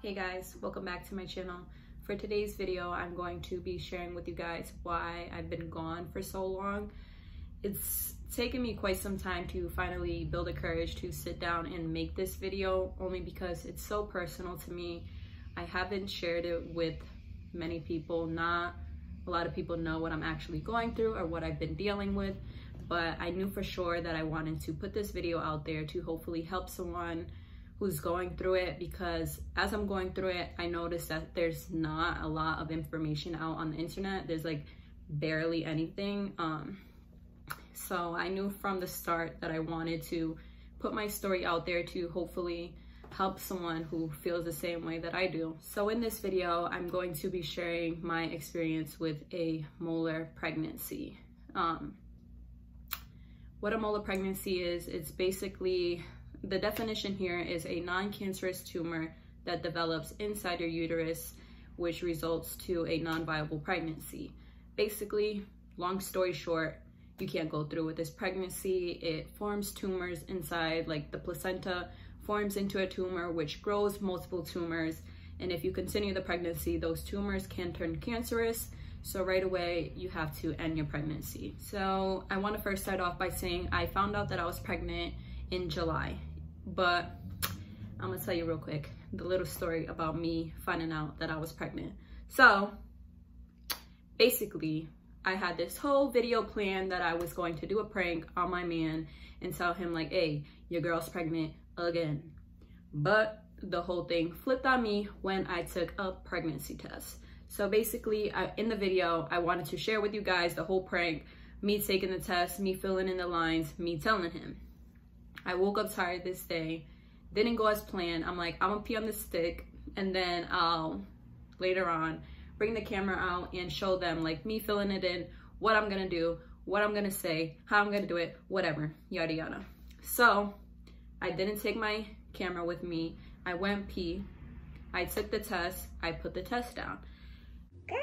Hey guys, welcome back to my channel. For today's video, I'm going to be sharing with you guys why I've been gone for so long. It's taken me quite some time to finally build the courage to sit down and make this video, only because it's so personal to me. I haven't shared it with many people. Not a lot of people know what I'm actually going through or what I've been dealing with, but I knew for sure that I wanted to put this video out there to hopefully help someone who's going through it, because as I'm going through it, I noticed that there's not a lot of information out on the internet. There's like barely anything. So I knew from the start that I wanted to put my story out there to hopefully help someone who feels the same way that I do. So in this video, I'm going to be sharing my experience with a molar pregnancy. What a molar pregnancy is, it's basically, the definition here is a non-cancerous tumor that develops inside your uterus, which results to a non-viable pregnancy. Basically, long story short, you can't go through with this pregnancy. It forms tumors inside, like the placenta forms into a tumor, which grows multiple tumors. And if you continue the pregnancy, those tumors can turn cancerous. So right away, you have to end your pregnancy. So I want to first start off by saying I found out that I was pregnant in July. But I'm gonna tell you real quick the little story about me finding out that I was pregnant. So basically, I had this whole video plan that I was going to do a prank on my man and tell him like, hey, your girl's pregnant again. But the whole thing flipped on me when I took a pregnancy test. So basically, in the video, I wanted to share with you guys the whole prank, me taking the test, me filling in the lines, me telling him. I woke up tired this day, didn't go as planned. I'm like, I'm gonna pee on the stick, and then I'll later on bring the camera out and show them like me filling it in, what I'm gonna do, what I'm gonna say, how I'm gonna do it, whatever, yada yada. So I didn't take my camera with me. I went pee, I took the test, I put the test down. Girl,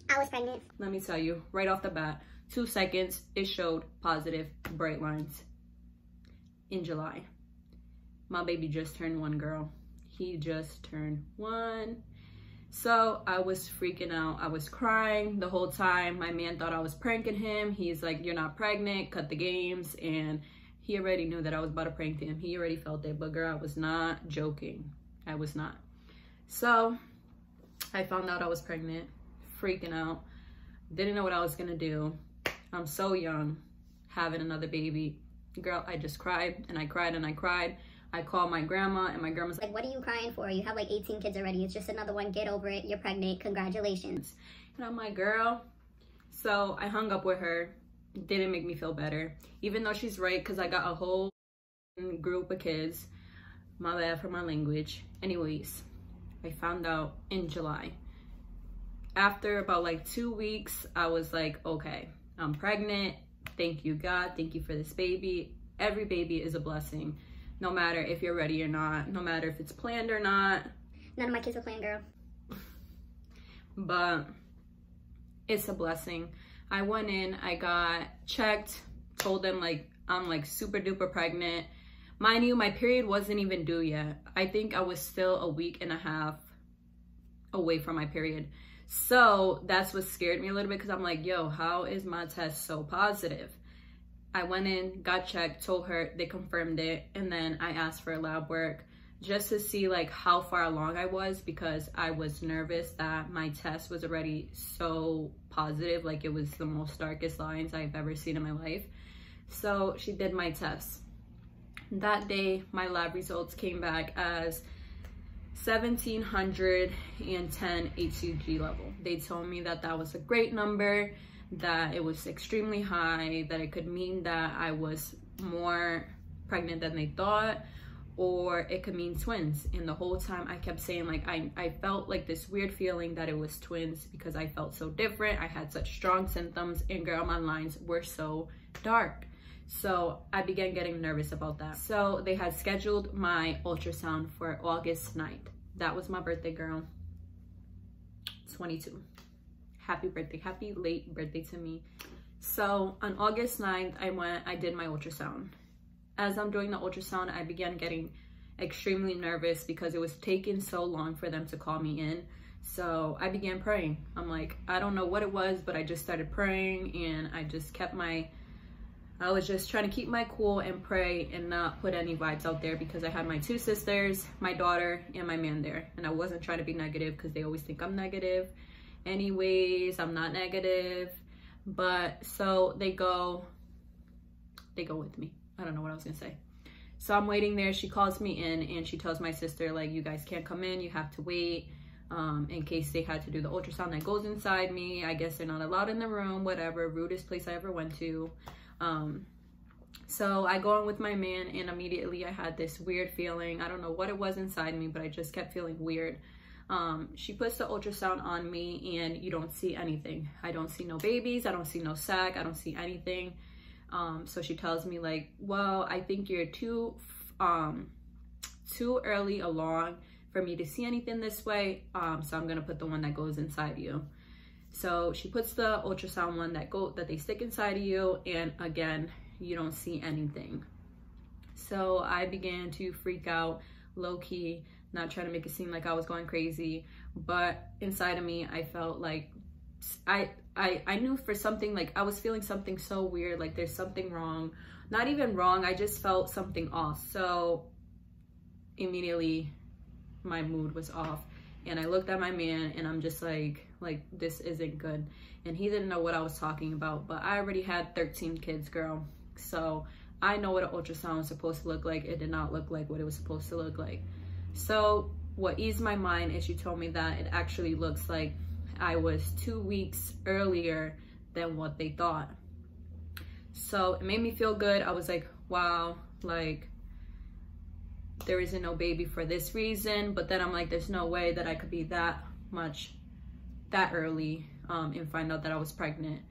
I was pregnant. Let me tell you, right off the bat, 2 seconds, it showed positive bright lines. In July. My baby just turned 1, girl. He just turned 1. So I was freaking out. I was crying the whole time. My man thought I was pranking him. He's like, you're not pregnant, cut the games. And he already knew that I was about to prank him. He already felt it, but girl, I was not joking. I was not. So I found out I was pregnant, freaking out. Didn't know what I was gonna do. I'm so young, having another baby. Girl, I just cried and I cried and I cried. I called my grandma and my grandma's like, what are you crying for? You have like 18 kids already. It's just another one. Get over it. You're pregnant. Congratulations. And I'm like, girl. So I hung up with her. Didn't make me feel better. Even though she's right, because I got a whole group of kids. My bad for my language. Anyways, I found out in July. After about like 2 weeks, I was like, okay, I'm pregnant. Thank you, God. Thank you for this baby. Every baby is a blessing, no matter if you're ready or not, no matter if it's planned or not. None of my kids are planned, girl. But it's a blessing. I went in, I got checked, told them like I'm like super duper pregnant. Mind you, my period wasn't even due yet. I think I was still a week and a half away from my period. So that's what scared me a little bit, because I'm like, yo, how is my test so positive? I went in, got checked, told her, they confirmed it, and then I asked for lab work just to see like how far along I was, because I was nervous that my test was already so positive, like it was the most darkest lines I've ever seen in my life. So she did my test. That day, my lab results came back as 1710 HCG level. They told me that that was a great number, that it was extremely high, that it could mean that I was more pregnant than they thought, or it could mean twins. And the whole time I kept saying like, I felt like this weird feeling that it was twins, because I felt so different. I had such strong symptoms, and girl, my lines were so dark. So I began getting nervous about that. So they had scheduled my ultrasound for August 9th. That was my birthday, girl. 22. Happy birthday, happy late birthday to me. So on August 9th, I did my ultrasound. As I'm doing the ultrasound, I began getting extremely nervous because it was taking so long for them to call me in. So I began praying. I'm like, I don't know what it was, but I just started praying, and I just kept I was just trying to keep my cool and pray and not put any vibes out there, because I had my 2 sisters, my daughter, and my man there. And I wasn't trying to be negative because they always think I'm negative. Anyways, I'm not negative. But so they go with me. I don't know what I was gonna say. So I'm waiting there. She calls me in and she tells my sister, like, you guys can't come in, you have to wait, in case they had to do the ultrasound that goes inside me. I guess they're not allowed in the room, whatever. Rudest place I ever went to. So I go in with my man, and immediately I had this weird feeling. I don't know what it was inside me, but I just kept feeling weird. She puts the ultrasound on me, and you don't see anything. I don't see no babies, I don't see no sac, I don't see anything. So she tells me, like, well, I think you're too early along for me to see anything this way, so I'm gonna put the one that goes inside you. So she puts the ultrasound one that they stick inside of you, and again, you don't see anything. So I began to freak out, low-key, not trying to make it seem like I was going crazy, but inside of me, I felt like I knew for something, like I was feeling something so weird, like there's something wrong. Not even wrong, I just felt something off. So immediately my mood was off, and I looked at my man, and I'm just like this isn't good. And he didn't know what I was talking about, but I already had 13 kids, girl. So I know what an ultrasound was supposed to look like. It did not look like what it was supposed to look like. So what eased my mind is she told me that it actually looks like I was 2 weeks earlier than what they thought. So it made me feel good. I was like, wow, like there isn't no baby for this reason. But then I'm like, there's no way that I could be that early and find out that I was pregnant.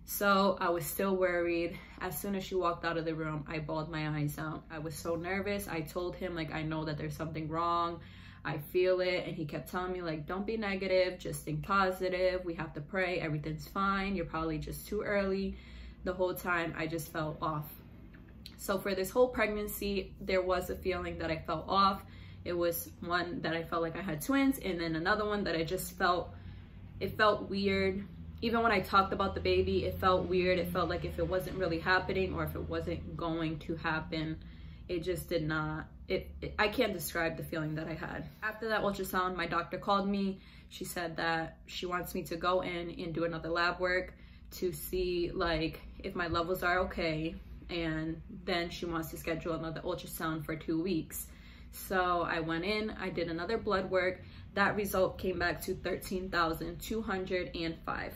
So I was still worried. As soon as she walked out of the room, I bawled my eyes out. I was so nervous. I told him, like, I know that there's something wrong. I feel it. And he kept telling me, like, don't be negative, just think positive. We have to pray. Everything's fine. You're probably just too early. The whole time I just felt off. So for this whole pregnancy, there was a feeling that I felt off. It was one that I felt like I had twins, and then another one that I just felt, it felt weird. Even when I talked about the baby, it felt weird. It felt like if it wasn't really happening, or if it wasn't going to happen, it just did not. I can't describe the feeling that I had. After that ultrasound, my doctor called me. She said that she wants me to go in and do another lab work to see, like, if my levels are okay. And then she wants to schedule another ultrasound for 2 weeks. So I went in, I did another blood work. That result came back to 13,205.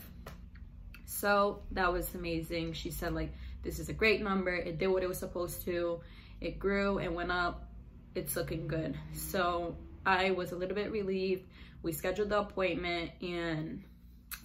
So that was amazing. She said, like, this is a great number. It did what it was supposed to. It grew and went up. It's looking good. So I was a little bit relieved. We scheduled the appointment and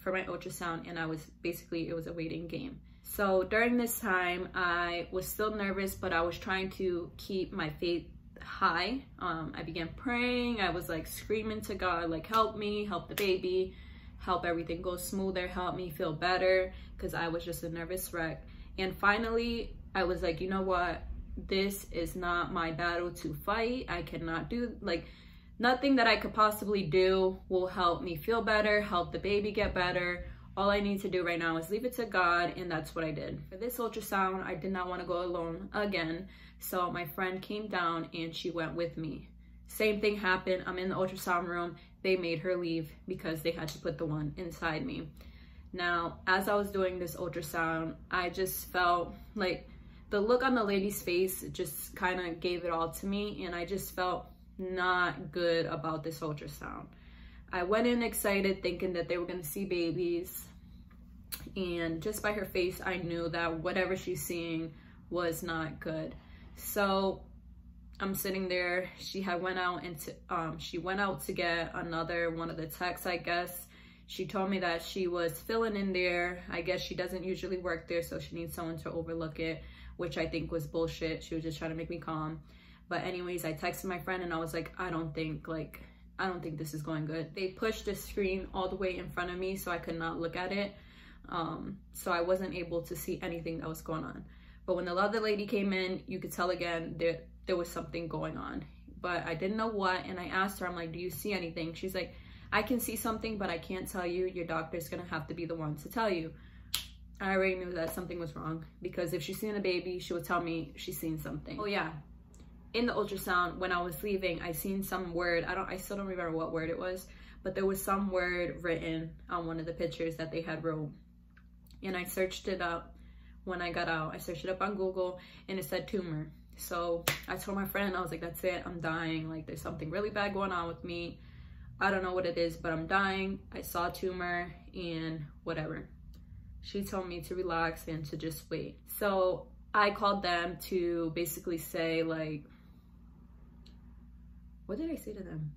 for my ultrasound, and I was basically, it was a waiting game. So during this time, I was still nervous, but I was trying to keep my faith high. I began praying. I was like screaming to God, like, help me, help the baby, help everything go smoother, help me feel better, because I was just a nervous wreck. And finally, I was like, you know what? This is not my battle to fight. I cannot do, like, nothing that I could possibly do will help me feel better, help the baby get better. All I need to do right now is leave it to God, and that's what I did. For this ultrasound, I did not want to go alone again, so my friend came down and she went with me. Same thing happened. I'm in the ultrasound room. They made her leave because they had to put the one inside me. Now, as I was doing this ultrasound, I just felt like the look on the lady's face just kind of gave it all to me, and I just felt not good about this ultrasound. I went in excited thinking that they were going to see babies, and just by her face I knew that whatever she's seeing was not good. So I'm sitting there. She went out to get another one of the techs, I guess. She told me that she was filling in there. I guess she doesn't usually work there, so she needs someone to overlook it, which I think was bullshit. She was just trying to make me calm. But anyways, I texted my friend and I was like, I don't think this is going good. They pushed the screen all the way in front of me so I could not look at it. So I wasn't able to see anything that was going on. But when the other lady came in, you could tell again that there was something going on. but I didn't know what. And I asked her, I'm like, do you see anything? She's like, I can see something, but I can't tell you. Your doctor's gonna have to be the one to tell you. I already knew that something was wrong, because if she's seen a baby, she would tell me she's seen something. Oh yeah, in the ultrasound, when I was leaving, I seen some word. I still don't remember what word it was, but there was some word written on one of the pictures that they had wrote. And I searched it up when I got out. I searched it up on Google, and it said tumor. So I told my friend, I was like, that's it, I'm dying. Like, there's something really bad going on with me. I don't know what it is, but I'm dying. I saw a tumor and whatever. She told me to relax and to just wait. So I called them to basically say, like, what did I say to them?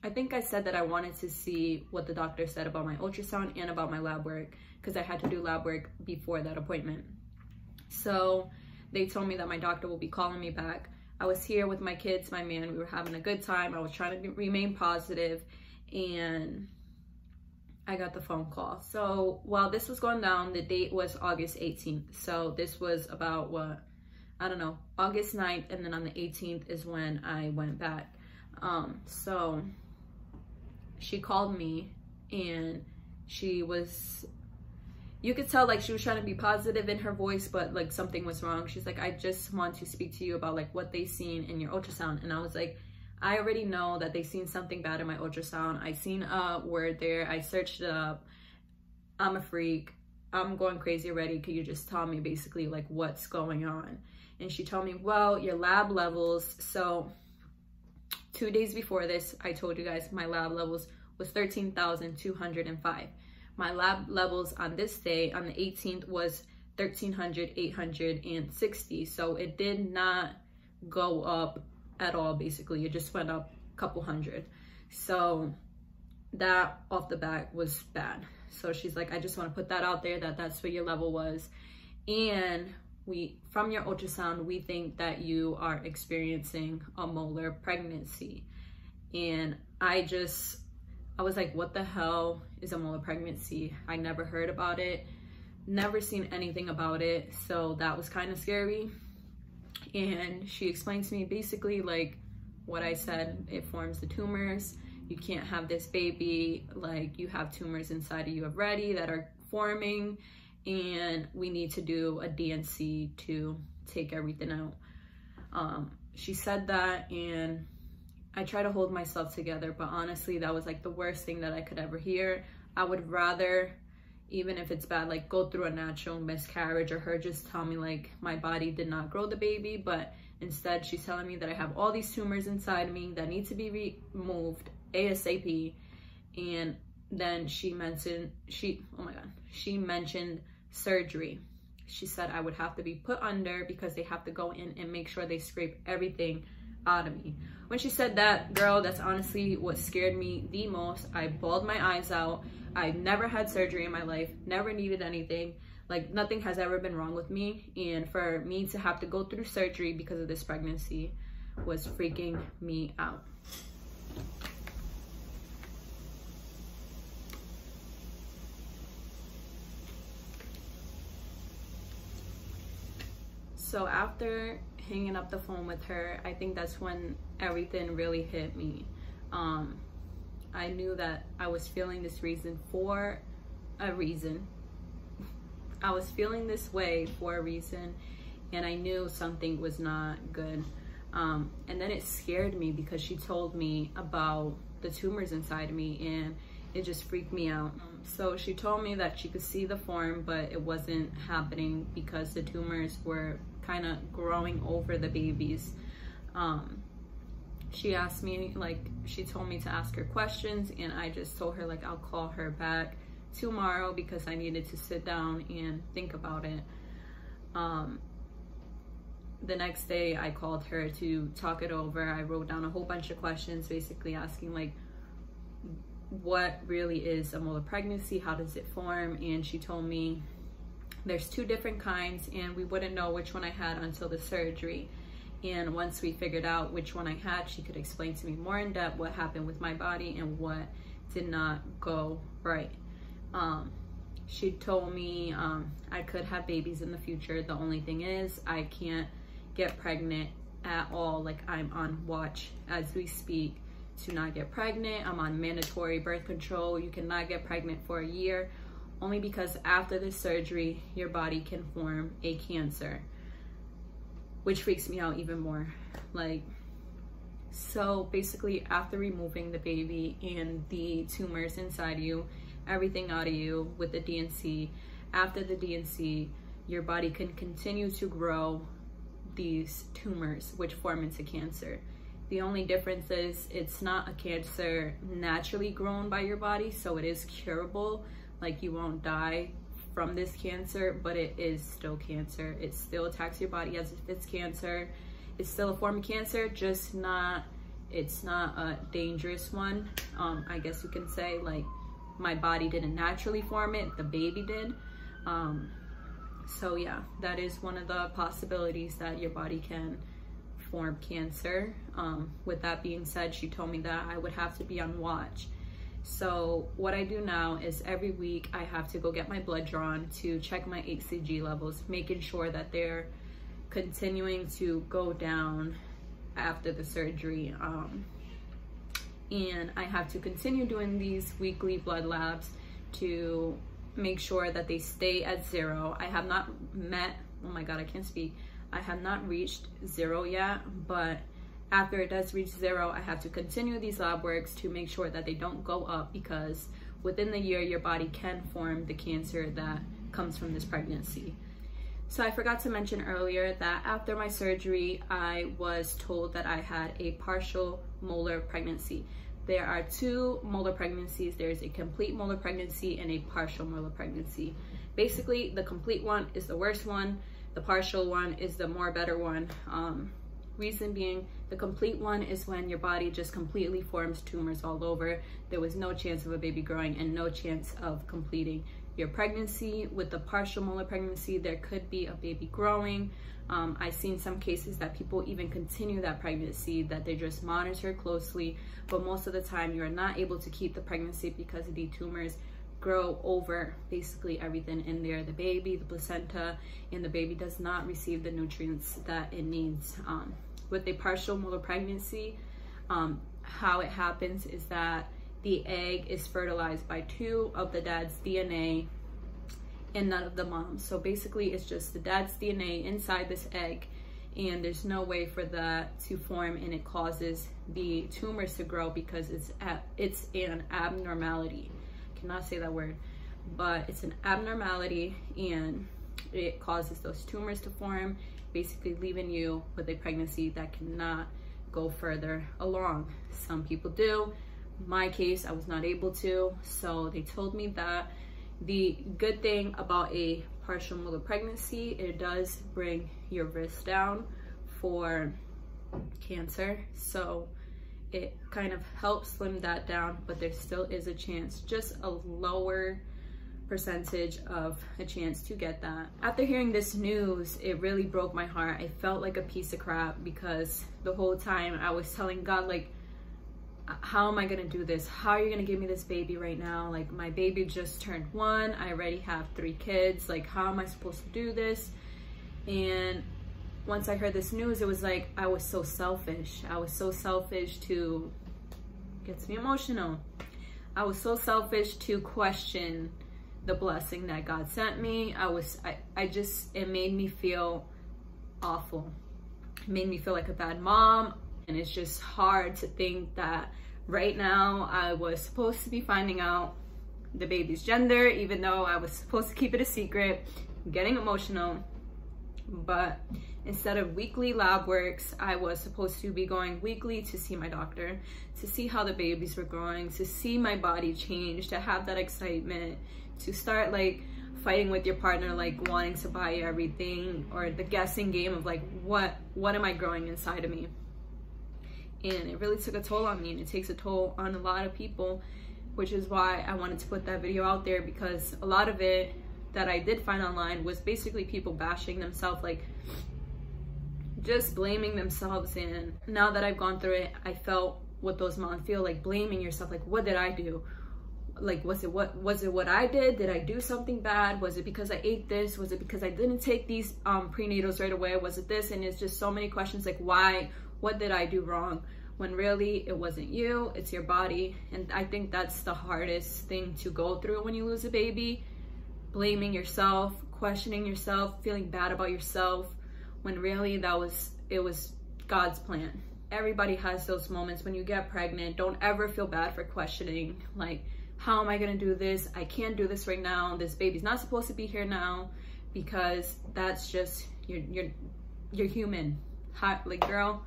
I think I said that I wanted to see what the doctor said about my ultrasound and about my lab work, because I had to do lab work before that appointment. So they told me that my doctor will be calling me back. I was here with my kids, my man. We were having a good time. I was trying to remain positive, and I got the phone call. So while this was going down, the date was August 18th. So this was about what? I don't know, August 9th, and then on the 18th is when I went back. So she called me, and she was, you could tell like she was trying to be positive in her voice, but like something was wrong. She's like, I just want to speak to you about like what they seen in your ultrasound. And I was like, I already know that they seen something bad in my ultrasound. I seen a word there. I searched it up. I'm a freak. I'm going crazy already. Could you just tell me basically like what's going on? And she told me, well, your lab levels. So 2 days before this, I told you guys my lab levels was 13,205. My lab levels on this day, on the 18th, was 13,860. So it did not go up at all, basically. It just went up a couple hundred. So that off the bat was bad. So she's like, I just want to put that out there, that that's what your level was. And from your ultrasound, we think that you are experiencing a molar pregnancy. And I was like, what the hell is a molar pregnancy? I never heard about it, never seen anything about it. So that was kind of scary. And she explained to me basically like what I said. It forms the tumors. You can't have this baby. Like, you have tumors inside of you already that are forming, and we need to do a DNC to take everything out. She said that, and I try to hold myself together, but honestly, that was like the worst thing that I could ever hear. I would rather, even if it's bad, like go through a natural miscarriage, or her just tell me like my body did not grow the baby, but instead she's telling me that I have all these tumors inside me that need to be removed ASAP. And then she mentioned, she mentioned surgery. She said I would have to be put under because they have to go in and make sure they scrape everything out of me. When she said that, girl, that's honestly what scared me the most. I bawled my eyes out. I never had surgery in my life, never needed anything. Like, nothing has ever been wrong with me. And for me to have to go through surgery because of this pregnancy was freaking me out. So after hanging up the phone with her, I think that's when everything really hit me. I knew that I was feeling this reason for a reason. I was feeling this way for a reason, and I knew something was not good. And then it scared me because she told me about the tumors inside me, and it just freaked me out. So she told me that she could see the form, but it wasn't happening because the tumors were kind of growing over the babies. She asked me, like, she told me to ask her questions, and I just told her like I'll call her back tomorrow because I needed to sit down and think about it. The next day I called her to talk it over. I wrote down a whole bunch of questions, basically asking like, what really is a molar pregnancy? How does it form? And she told me there's 2 different kinds, and we wouldn't know which one I had until the surgery. And once we figured out which one I had, she could explain to me more in depth what happened with my body and what did not go right. She told me I could have babies in the future. The only thing is I can't get pregnant at all. Like, I'm on watch as we speak to not get pregnant. I'm on mandatory birth control. You cannot get pregnant for a year, only because after the surgery, your body can form a cancer, which freaks me out even more. Like, so basically after removing the baby and the tumors inside you, everything out of you with the D&C, after the D&C, your body can continue to grow these tumors, which form into cancer. The only difference is it's not a cancer naturally grown by your body, so it is curable. Like, you won't die from this cancer, but it is still cancer. It still attacks your body as if it's cancer. It's still a form of cancer, just not, it's not a dangerous one. I guess you can say, like, my body didn't naturally form it, the baby did. So yeah, that is one of the possibilities, that your body can form cancer. With that being said, she told me that I would have to be on watch. So what I do now is every week I have to go get my blood drawn to check my HCG levels, making sure that they're continuing to go down after the surgery. And I have to continue doing these weekly blood labs to make sure that they stay at 0. I have not met, oh my God, I can't speak. I have not reached 0 yet, but after it does reach 0, I have to continue these lab works to make sure that they don't go up, because within the year, your body can form the cancer that comes from this pregnancy. So I forgot to mention earlier that after my surgery, I was told that I had a partial molar pregnancy. There are 2 molar pregnancies. There's a complete molar pregnancy and a partial molar pregnancy. Basically, the complete one is the worst one. The partial one is the more better one. Reason being, the complete one is when your body just completely forms tumors all over. There was no chance of a baby growing and no chance of completing your pregnancy. With the partial molar pregnancy, there could be a baby growing. I've seen some cases that people even continue that pregnancy, that they just monitor closely, but most of the time you're not able to keep the pregnancy because the tumors grow over basically everything in there, the baby, the placenta, and the baby does not receive the nutrients that it needs. With a partial molar pregnancy, how it happens is that the egg is fertilized by 2 of the dad's DNA and none of the mom's. So basically it's just the dad's DNA inside this egg, and there's no way for that to form, and it causes the tumors to grow because it's an abnormality. I cannot say that word, but it's an abnormality, and it causes those tumors to form, basically leaving you with a pregnancy that cannot go further along. Some people do. In my case, I was not able to, so they told me that. The good thing about a partial molar pregnancy, it does bring your risk down for cancer, so it kind of helps slim that down, but there still is a chance, just a lower percentage of a chance to get that. After hearing this news, it really broke my heart. I felt like a piece of crap, because the whole time I was telling God, like, how am I gonna do this? How are you gonna give me this baby right now? Like, my baby just turned 1. I already have 3 kids. Like, how am I supposed to do this? And once I heard this news, it was like, I was so selfish. I was so selfish to, gets me emotional. I was so selfish to question the blessing that God sent me. It made me feel awful. It made me feel like a bad mom. And it's just hard to think that right now I was supposed to be finding out the baby's gender, even though I was supposed to keep it a secret. I'm getting emotional. But instead of weekly lab works, I was supposed to be going weekly to see my doctor, to see how the babies were growing, to see my body change, to have that excitement, to start like fighting with your partner, like wanting to buy everything, or the guessing game of like, what am I growing inside of me? And it really took a toll on me, and it takes a toll on a lot of people, which is why I wanted to put that video out there, because a lot of it that I did find online was basically people bashing themselves, like just blaming themselves. And now that I've gone through it, I felt what those moms feel, like blaming yourself, like, what did I do? like, was it what I did? Did I do something bad? Was it because I ate this? Was it because I didn't take these prenatals right away? Was it this? And it's just so many questions like, why? What did I do wrong? When really it wasn't you, it's your body. And I think that's the hardest thing to go through when you lose a baby. Blaming yourself, questioning yourself, feeling bad about yourself, when really it was God's plan. Everybody has those moments when you get pregnant. Don't ever feel bad for questioning, like, how am I gonna do this? I can't do this right now. This baby's not supposed to be here now, because that's just, you're human. Like, girl,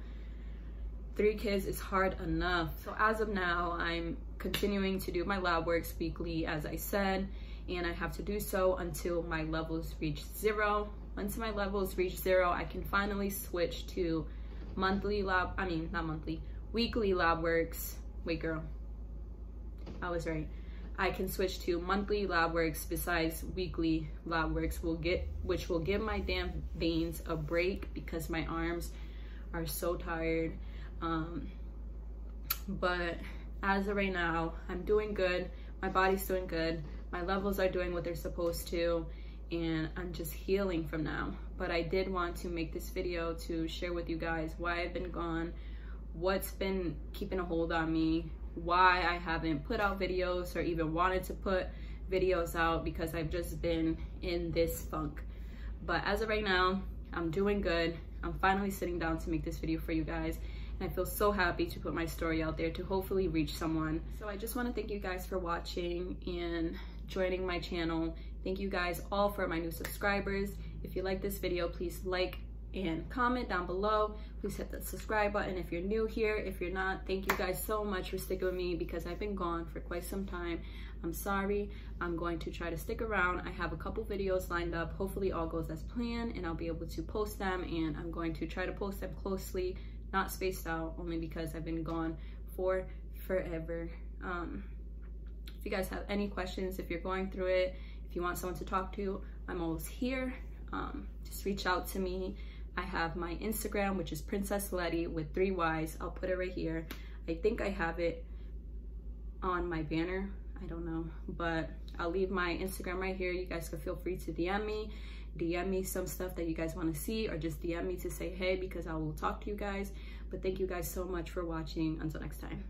3 kids is hard enough. So as of now, I'm continuing to do my lab works weekly, as I said, and I have to do so until my levels reach 0. Once my levels reach 0, I can finally switch to weekly lab works. Wait, girl, I was right. I can switch to monthly lab works besides weekly lab works, which will give my damn veins a break, because my arms are so tired. But as of right now, I'm doing good. My body's doing good. My levels are doing what they're supposed to, and I'm just healing from now. But I did want to make this video to share with you guys why I've been gone, what's been keeping a hold on me, why I haven't put out videos or even wanted to put videos out, because I've just been in this funk. But as of right now, I'm doing good. I'm finally sitting down to make this video for you guys, and I feel so happy to put my story out there to hopefully reach someone. So I just want to thank you guys for watching and joining my channel. Thank you guys all for my new subscribers. If you like this video, please like and comment down below. Please hit the subscribe button if you're new here. If you're not, thank you guys so much for sticking with me, because I've been gone for quite some time. I'm sorry. I'm going to try to stick around. I have a couple videos lined up. Hopefully all goes as planned, and I'll be able to post them, and I'm going to try to post them closely, not spaced out, only because I've been gone for forever. If you guys have any questions, if you're going through it, if you want someone to talk to, I'm always here. Just reach out to me. I have my Instagram, which is Princess Letty with 3 Y's. I'll put it right here. I think I have it on my banner. I don't know, but I'll leave my Instagram right here. You guys can feel free to DM me some stuff that you guys want to see, or just DM me to say hey, because I will talk to you guys. But thank you guys so much for watching. Until next time.